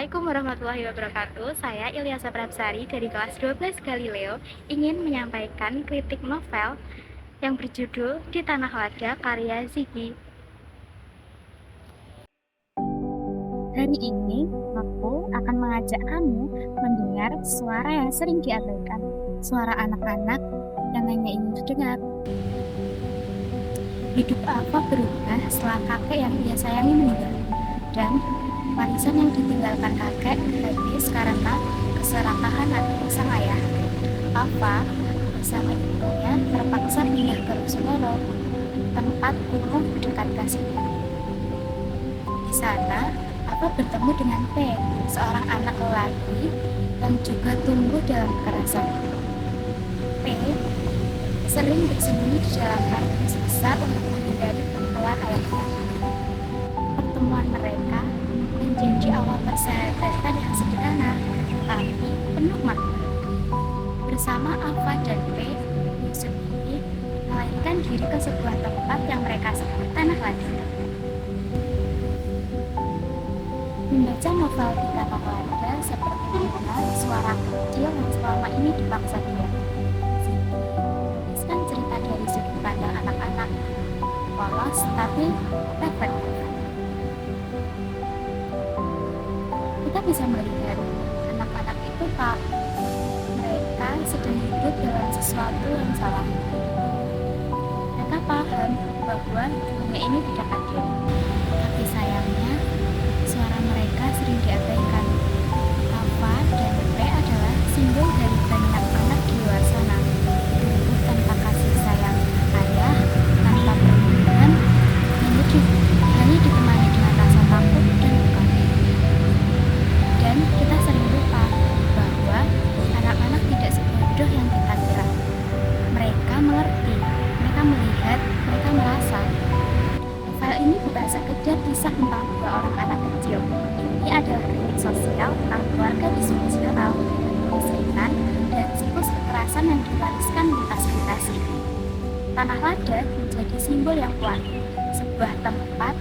Assalamualaikum warahmatullahi wabarakatuh. Saya Ilyasa Prabsari dari kelas 12 Galileo ingin menyampaikan kritik novel yang berjudul Di Tanah Lada karya Ziggy. Hari ini, aku akan mengajak kamu mendengar suara yang sering diabaikan, suara anak-anak yang hanya ingin didengar. Hidup apa berubah setelah kakek yang dia sayangi meninggal, dan warisan yang ditinggalkan kakek habis karena keserakahan sang ayah. Apa bersama ibunya terpaksa pindah ke Rusunoro, tempat kumuh dekat kasihnya. Di sana, Apa bertemu dengan P, seorang anak lelaki yang juga tumbuh dalam kekerasan. P sering bersembunyi di dalam kardus besar untuk menghindari perlakuan ayahnya. Pertemuan mereka menjadi awal persahabatan yang sederhana, tapi penuh makna. Bersama Alfa dan P, Yusuf ini melarikan diri ke sebuah tempat yang mereka sebut Tanah Lada. Membaca novel Di Tanah Lada seperti mengenal suara kecil yang selama ini dipaksa diam. Menuliskan cerita dari sudut pandang anak-anak, polos tapi reflektif. Kita bisa melihat anak-anak itu mereka sedang hidup dalam sesuatu yang salah. Mereka paham bahwa dunia ini tidak adil, tapi sayangnya suara mereka sering diabaikan. Alfa dan P adalah simbol dari banyak anak di luar sana, tumbuh tanpa kasih sayang ayah, tanpa perlindungan, hanya ditemani dengan rasa takut dan duka. Dan kita sering lupa bahwa anak-anak tidak sebodoh yang kita kira. Mereka mengerti, mereka melihat, mereka merasa. Novel ini bukan sekedar kisah tentang dua orang anak kecil. Ini adalah kritik sosial tentang keluarga disfungsional, kemiskinan, dan siklus kekerasan yang diwariskan lintas generasi. Tanah Lada menjadi simbol yang kuat, sebuah tempat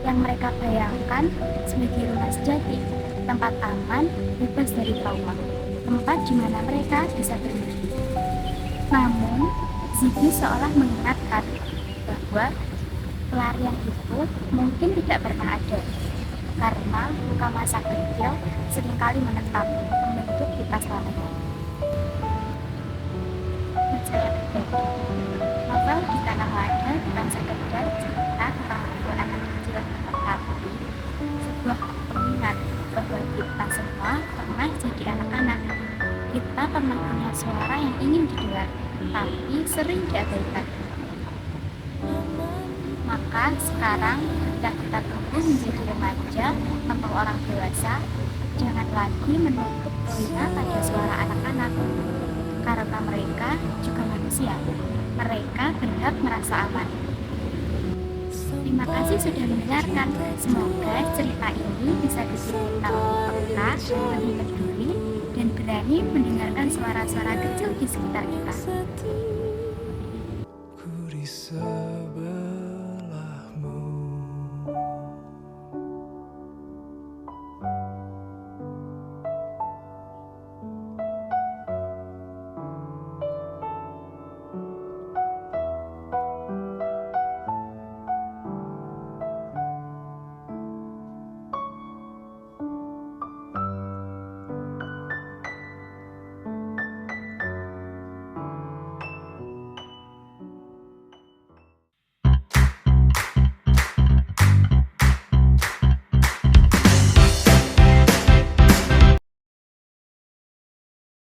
yang mereka bayangkan sebagai rumah sejati, tempat aman, bebas dari trauma, tempat di mana mereka bisa bermimpi. Namun, Ziggy seolah mengingatkan bahwa pelarian itu mungkin tidak pernah ada, karena luka masa kecil seringkali menetap membentuk kita selamanya. Saya pribadi, novel Di Tanah Lada bukan sekedar cerita tentang dua anak kecil, tetapi sebuah pengingat bahwa kita semua pernah jadi anak-anak. Kita pernah punya suara yang ingin didengar, tapi sering diabaikan. Maka sekarang ketika kita tumbuh menjadi remaja atau orang dewasa, jangan lagi menutup telinga pada suara anak-anak, karena mereka juga manusia. Mereka berhak merasa aman. Terima kasih sudah mendengarkan. Semoga cerita ini bisa bikin kita lebih peka, lebih peduli, dan berani mendengarkan suara-suara kecil di sekitar kita.